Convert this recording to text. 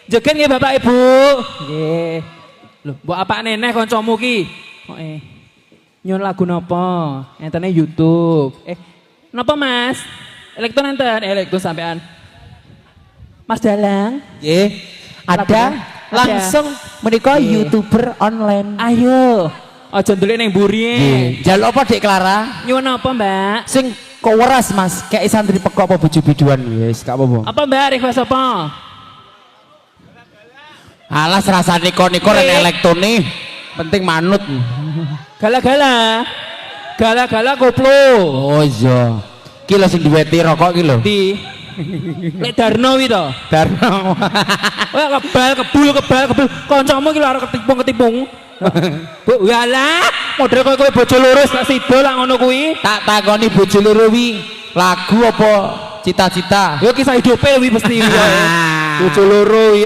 Joget nggih Bapak Ibu. Nggih. Lho, mbok apa neneh kancamu ki? Kok nyun lagu napa? Entene YouTube. Napa Mas? Elektron enten, elektron sampean. Mas Dalang. Nggih. Ada langsung menika YouTuber online. Ayo. Aja ndelik ning mburi. Nggih. Jaluk apa Dik Clara? Nyuwun apa, Mbak? Sing kok weras Mas, kayak santri pekok apa bojo biduan wis gak apa-apa. Apa Mbak request apa? Alas rasane niko ren elektone penting manut. Gala-gala. Gala-gala koplo. Oh iya. Ki lho sing duweti rokok ki lho. Di Lek Darno wi to. Darno. Wah kebul. Kancamu ki lho arep ketipung. Bu, yalah, model kowe bojo loro gak sida lah ngono kuwi. Tak takoni bojo loro wi lagu apa cita-cita? Yo kisah hidupe wi mesti wi. Bojo loro wi